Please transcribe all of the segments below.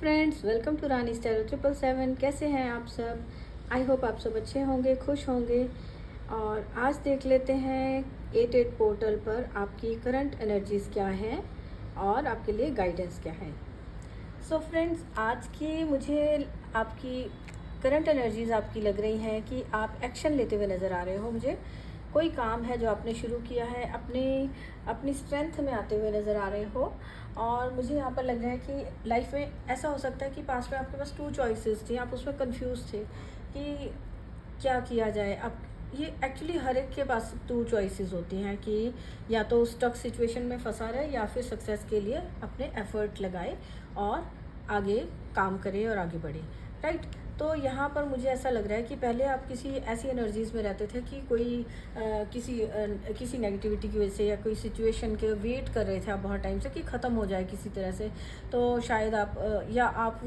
Friends, welcome to Rani style 777। कैसे हैं आप सब? आई होप आप सब अच्छे होंगे, खुश होंगे। और आज देख लेते हैं 88 पोर्टल पर आपकी करंट एनर्जीज़ क्या हैं और आपके लिए गाइडेंस क्या है। सो फ्रेंड्स, आज की मुझे आपकी करंट एनर्जीज़ आपकी लग रही हैं कि आप एक्शन लेते हुए नज़र आ रहे हो। मुझे कोई काम है जो आपने शुरू किया है, अपनी अपनी स्ट्रेंथ में आते हुए नज़र आ रहे हो। और मुझे यहाँ पर लग रहा है कि लाइफ में ऐसा हो सकता है कि पास में आपके पास 2 चॉइसेस थी, आप उसमें कंफ्यूज थे कि क्या किया जाए। अब ये एक्चुअली हर एक के पास 2 चॉइसेस होती हैं कि या तो स्टक सिचुएशन में फंसा रहे या फिर सक्सेस के लिए अपने एफर्ट लगाए और आगे काम करे और आगे बढ़े, राइट। तो यहाँ पर मुझे ऐसा लग रहा है कि पहले आप किसी ऐसी एनर्जीज़ में रहते थे कि कोई किसी नेगेटिविटी की वजह से या कोई सिचुएशन के वेट कर रहे थे आप बहुत टाइम से कि ख़त्म हो जाए किसी तरह से। तो शायद आप या आप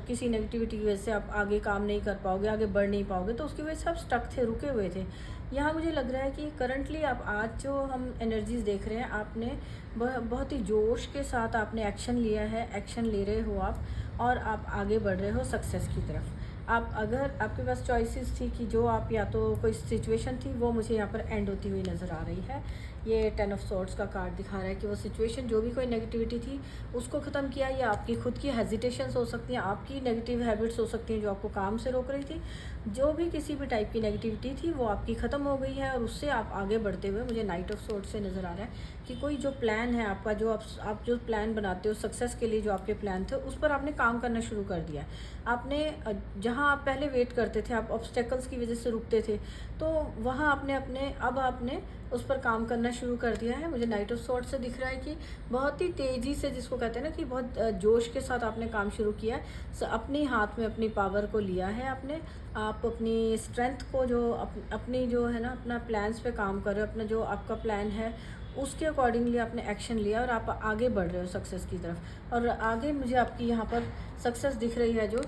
किसी नेगेटिविटी की वजह से आप आगे काम नहीं कर पाओगे, आगे बढ़ नहीं पाओगे, तो उसकी वजह से आप स्टक थे, रुके हुए थे। यहाँ मुझे लग रहा है कि करंटली आप आज जो हम एनर्जीज़ देख रहे हैं, आपने बहुत ही जोश के साथ आपने एक्शन लिया है, एक्शन ले रहे हो आप, और आप आगे बढ़ रहे हो सक्सेस की तरफ। आप अगर आपके पास चॉइसेस थी कि जो आप या तो कोई सिचुएशन थी, वो मुझे यहाँ पर एंड होती हुई नज़र आ रही है। ये 10 ऑफ सॉर्ड्स का कार्ड दिखा रहा है कि वो सिचुएशन जो भी कोई नेगेटिविटी थी उसको ख़त्म किया, या आपकी खुद की हेजिटेशंस हो सकती हैं, आपकी नेगेटिव हैबिट्स हो सकती हैं जो आपको काम से रोक रही थी। जो भी किसी भी टाइप की नेगेटिविटी थी वो आपकी ख़त्म हो गई है और उससे आप आगे बढ़ते हुए मुझे नाइट ऑफ सॉर्ड्स से नज़र आ रहा है कि कोई जो प्लान है आपका, जो आप जो प्लान बनाते हो सक्सेस के लिए, जो आपके प्लान थे उस पर आपने काम करना शुरू कर दिया है। आपने जहाँ आप पहले वेट करते थे, आप ऑब्स्टेकल्स की वजह से रुकते थे, तो वहाँ आपने उस पर काम करना शुरू कर दिया है। मुझे नाइट ऑफ सॉर्ड्स से दिख रहा है कि बहुत ही तेज़ी से, जिसको कहते हैं ना कि बहुत जोश के साथ आपने काम शुरू किया है। अपने हाथ में अपनी पावर को लिया है आपने, आप अपनी स्ट्रेंथ को जो अपनी जो है ना, अपना प्लान्स पे काम कर रहे हो, अपना जो आपका प्लान है उसके अकॉर्डिंगली आपने एक्शन लिया और आप आगे बढ़ रहे हो सक्सेस की तरफ। और आगे मुझे आपकी यहाँ पर सक्सेस दिख रही है, जो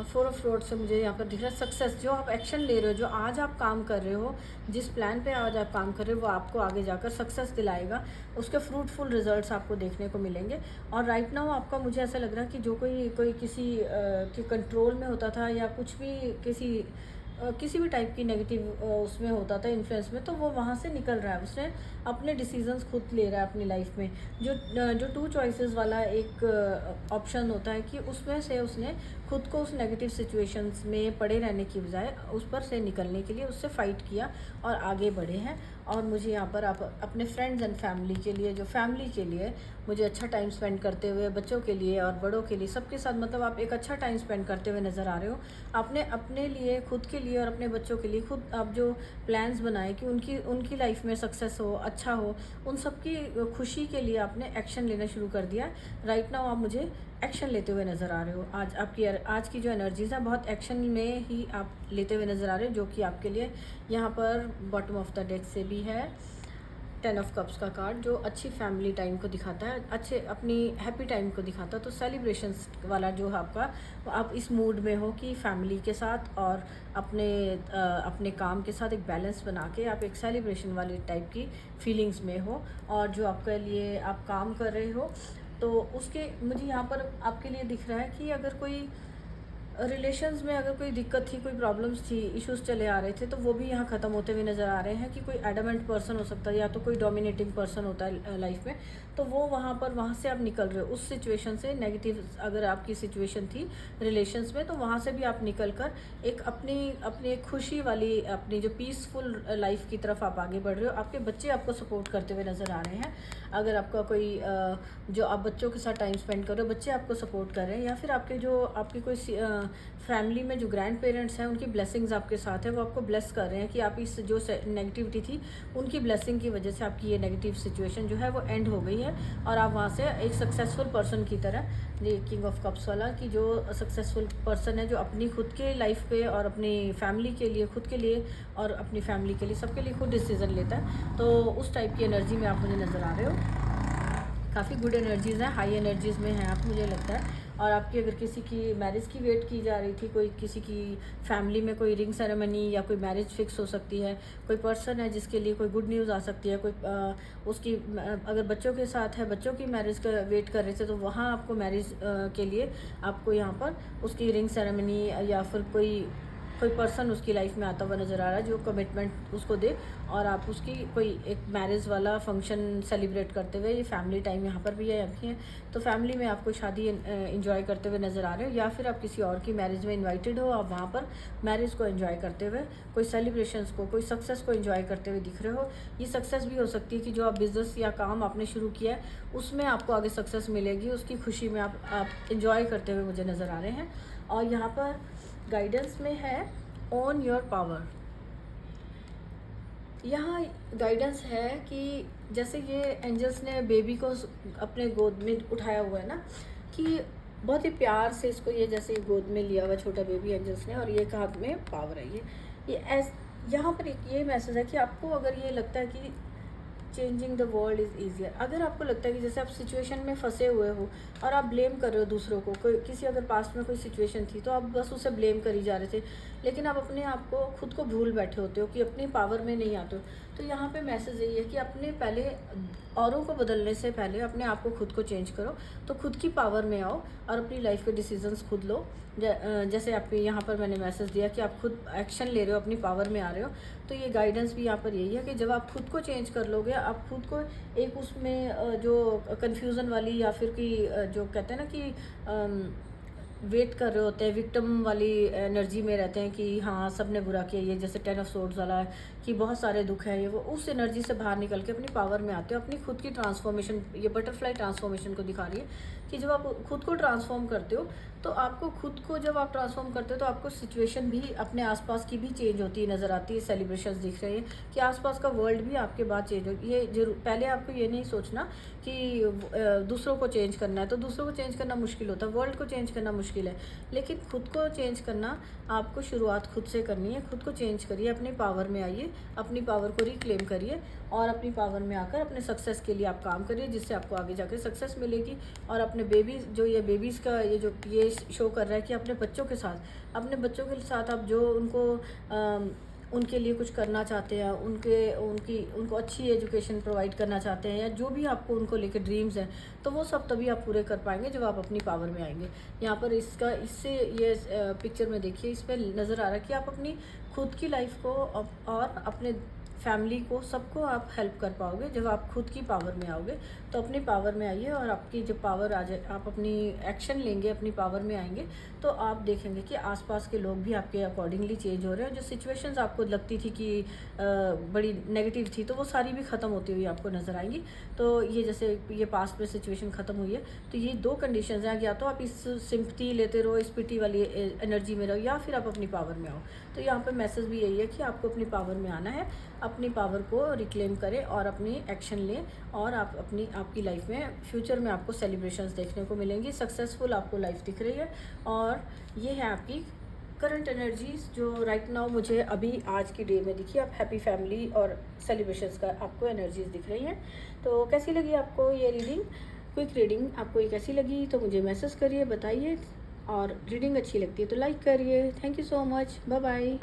4 ऑफ रोड से मुझे यहाँ पर दिख रहा है सक्सेस। जो आप एक्शन ले रहे हो, जो आज आप काम कर रहे हो, जिस प्लान पे आज आप काम कर रहे हो, वो आपको आगे जाकर सक्सेस दिलाएगा, उसके फ्रूटफुल रिजल्ट्स आपको देखने को मिलेंगे। और राइट नाउ आपका मुझे ऐसा लग रहा है कि जो कोई किसी के कंट्रोल में होता था, या कुछ भी किसी भी टाइप की नेगेटिव उसमें होता था, इन्फ्लुएंस में, तो वो वहाँ से निकल रहा है। उसने अपने डिसीजंस खुद ले रहा है अपनी लाइफ में। जो 2 चॉइसेस वाला एक ऑप्शन होता है कि उसमें से उसने खुद को उस नेगेटिव सिचुएशंस में पड़े रहने की बजाय उस पर से निकलने के लिए उससे फ़ाइट किया और आगे बढ़े हैं। और मुझे यहाँ पर आप अपने फ्रेंड्स एंड फैमिली के लिए, जो फैमिली के लिए मुझे अच्छा टाइम स्पेंड करते हुए, बच्चों के लिए और बड़ों के लिए, सबके साथ, मतलब आप एक अच्छा टाइम स्पेंड करते हुए नज़र आ रहे हो। आपने अपने लिए, खुद के लिए और अपने बच्चों के लिए खुद आप जो प्लान्स बनाए कि उनकी लाइफ में सक्सेस हो, अच्छा हो, उन सब की खुशी के लिए आपने एक्शन लेना शुरू कर दिया। राइट नाउ आप मुझे एक्शन लेते हुए नज़र आ रहे हो। आज की जो एनर्जीज़ है, बहुत एक्शन में ही आप लेते हुए नज़र आ रहे हो, जो कि आपके लिए यहाँ पर बॉटम ऑफ द डेक से भी है 10 ऑफ कप्स का कार्ड, जो अच्छी फैमिली टाइम को दिखाता है, अच्छे अपनी हैप्पी टाइम को दिखाता है। तो सेलिब्रेशंस वाला जो आपका, आप इस मूड में हो कि फैमिली के साथ और अपने काम के साथ एक बैलेंस बना के आप एक सेलिब्रेशन वाली टाइप की फीलिंग्स में हो। और जो आपके लिए आप काम कर रहे हो, तो उसके मुझे यहाँ पर आपके लिए दिख रहा है कि अगर कोई रिलेशंस में अगर कोई दिक्कत थी, कोई प्रॉब्लम्स थी, इश्यूज चले आ रहे थे, तो वो भी यहाँ ख़त्म होते हुए नज़र आ रहे हैं। कि कोई एडमेंट पर्सन हो सकता है, या तो कोई डोमिनेटिंग पर्सन होता है लाइफ में, तो वो वहाँ से आप निकल रहे हो उस सिचुएशन से। नेगेटिव अगर आपकी सिचुएशन थी रिलेशंस में, तो वहाँ से भी आप निकल कर एक अपनी एक खुशी वाली, अपनी जो पीसफुल लाइफ की तरफ आप आगे बढ़ रहे हो। आपके बच्चे आपको सपोर्ट करते हुए नज़र आ रहे हैं। अगर आपका कोई जो आप बच्चों के साथ टाइम स्पेंड कर रहे हो, बच्चे आपको सपोर्ट कर रहे हैं, या फिर आपकी कोई फैमिली में जो ग्रैंड पेरेंट्स हैं, उनकी ब्लेसिंग्स आपके साथ है, वो आपको ब्लेस कर रहे हैं कि आप इस जो नेगेटिविटी थी, उनकी ब्लेसिंग की वजह से आपकी ये नेगेटिव सिचुएशन जो है वो एंड हो गई है। और आप वहाँ से एक सक्सेसफुल पर्सन की तरह, ये किंग ऑफ कप्स वाला, कि जो सक्सेसफुल पर्सन है, जो अपनी खुद के लाइफ पे और अपनी फैमिली के लिए, खुद के लिए और अपनी फैमिली के लिए, सबके लिए खुद डिसीज़न लेता है। तो उस टाइप की एनर्जी में आप मुझे नज़र आ रहे हो। काफ़ी गुड एनर्जीज़ हैं, हाई एनर्जीज़ में हैं आप, मुझे लगता है। और आपकी अगर किसी की मैरिज की वेट की जा रही थी, कोई किसी की फैमिली में कोई रिंग सेरेमनी या कोई मैरिज फिक्स हो सकती है, कोई पर्सन है जिसके लिए कोई गुड न्यूज़ आ सकती है, कोई उसकी अगर बच्चों के साथ है, बच्चों की मैरिज का वेट कर रहे थे, तो वहाँ आपको मैरिज के लिए आपको यहाँ पर उसकी रिंग सेरेमनी या फिर कोई पर्सन उसकी लाइफ में आता हुआ नज़र आ रहा है जो कमिटमेंट उसको दे, और आप उसकी कोई एक मैरिज वाला फंक्शन सेलिब्रेट करते हुए, ये फैमिली टाइम यहाँ पर भी है अभी है, तो फैमिली में आपको शादी एंजॉय करते हुए नज़र आ रहे हो, या फिर आप किसी और की मैरिज में इनवाइटेड हो, आप वहाँ पर मैरिज को एंजॉय करते हुए, कोई सेलिब्रेशंस को, कोई सक्सेस को एंजॉय करते हुए दिख रहे हो। ये सक्सेस भी हो सकती है कि जो आप बिज़नेस या काम आपने शुरू किया है उसमें आपको आगे सक्सेस मिलेगी, उसकी खुशी में आप इंजॉय करते हुए मुझे नज़र आ रहे हैं। और यहाँ पर गाइडेंस में है ऑन योर पावर। यहाँ गाइडेंस है कि जैसे ये एंजल्स ने बेबी को अपने गोद में उठाया हुआ है ना, कि बहुत ही प्यार से इसको ये जैसे गोद में लिया हुआ छोटा बेबी एंजल्स ने, और ये एक हाथ में पावर है। ये यहाँ पर एक ये मैसेज है कि आपको अगर ये लगता है कि changing the world is easier, अगर आपको लगता है कि जैसे आप सिचुएशन में फंसे हुए हो और आप ब्लेम कर रहे हो दूसरों को, कोई किसी अगर पास्ट में कोई सिचुएशन थी तो आप बस उसे ब्लेम करी जा रहे थे, लेकिन आप अपने आप को खुद को भूल बैठे होते हो कि अपनी पावर में नहीं आते हो, तो यहाँ पे मैसेज यही है कि अपने पहले औरों को बदलने से पहले अपने आप को खुद को चेंज करो, तो खुद की पावर में आओ और अपनी लाइफ के डिसीजंस खुद लो। जैसे आपके यहाँ पर मैंने मैसेज दिया कि आप खुद एक्शन ले रहे हो, अपनी पावर में आ रहे हो, तो ये गाइडेंस भी यहाँ पर यही है कि जब आप खुद को चेंज कर लोगे, आप खुद को एक उसमें जो कन्फ्यूज़न वाली या फिर कि जो कहते हैं ना कि वेट कर रहे होते हैं, विक्टिम वाली एनर्जी में रहते हैं कि हाँ सब ने बुरा किया, ये जैसे 10 ऑफ सोर्ड्स वाला है कि बहुत सारे दुख हैं, ये वो उस एनर्जी से बाहर निकल के अपनी पावर में आते हो, अपनी खुद की ट्रांसफॉर्मेशन, ये बटरफ्लाई ट्रांसफॉर्मेशन को दिखा रही है कि जब आप खुद को ट्रांसफॉर्म करते हो, तो आपको खुद को जब आप ट्रांसफॉर्म करते हो तो आपको सिचुएशन भी अपने आसपास की भी चेंज होती है नज़र आती है। सेलिब्रेशंस दिख रहे हैं कि आसपास का वर्ल्ड भी आपके बाद चेंज हो, ये जरूर पहले आपको ये नहीं सोचना कि दूसरों को चेंज करना है, तो दूसरों को चेंज करना मुश्किल होता है, वर्ल्ड को चेंज करना मुश्किल है, लेकिन खुद को चेंज करना आपको शुरुआत खुद से करनी है। खुद को चेंज करिए, अपनी पावर में आइए, अपनी पावर को रिक्लेम करिए और अपनी पावर में आकर अपने सक्सेस के लिए आप काम करिए, जिससे आपको आगे जाकर सक्सेस मिलेगी। और अपने बेबीज़, जो ये बेबीज़ का ये शो कर रहा है कि अपने बच्चों के साथ आप जो उनके लिए कुछ करना चाहते हैं, उनको अच्छी एजुकेशन प्रोवाइड करना चाहते हैं, या जो भी आपको उनको लेकर ड्रीम्स हैं, तो वो सब तभी आप पूरे कर पाएंगे जब आप अपनी पावर में आएंगे। यहाँ पर इससे ये पिक्चर में देखिए, इस पर नज़र आ रहा है कि आप अपनी खुद की लाइफ को और अपने फैमिली को, सबको आप हेल्प कर पाओगे जब आप खुद की पावर में आओगे। तो अपनी पावर में आइए, और आपकी जब पावर आ जाए, आप अपनी एक्शन लेंगे, अपनी पावर में आएंगे, तो आप देखेंगे कि आसपास के लोग भी आपके अकॉर्डिंगली चेंज हो रहे हैं। जो सिचुएशंस आपको लगती थी कि बड़ी नेगेटिव थी, तो वो सारी भी ख़त्म होती हुई आपको नज़र आएंगी। तो ये जैसे ये पास्ट में सिचुएशन ख़त्म हुई है, तो ये दो कंडीशंस हैं, या तो आप इस सिंपथी लेते रहो, इस पिटी वाली एनर्जी में रहो, या फिर आप अपनी पावर में आओ। तो यहाँ पर मैसेज भी यही है कि आपको अपनी पावर में आना है, अपनी पावर को रिक्लेम करें और अपनी एक्शन लें, और आप आपकी लाइफ में फ्यूचर में आपको सेलिब्रेशंस देखने को मिलेंगी, सक्सेसफुल आपको लाइफ दिख रही है। और ये है आपकी करंट एनर्जीज जो राइट नाउ मुझे अभी आज की डे में दिखी। आप हैप्पी फैमिली और सेलिब्रेशंस का आपको एनर्जीज दिख रही हैं। तो कैसी लगी आपको ये रीडिंग, क्विक रीडिंग आपको ये कैसी लगी, तो मुझे मैसेज करिए, बताइए। और रीडिंग अच्छी लगती है तो लाइक करिए। Thank you so much, bye bye.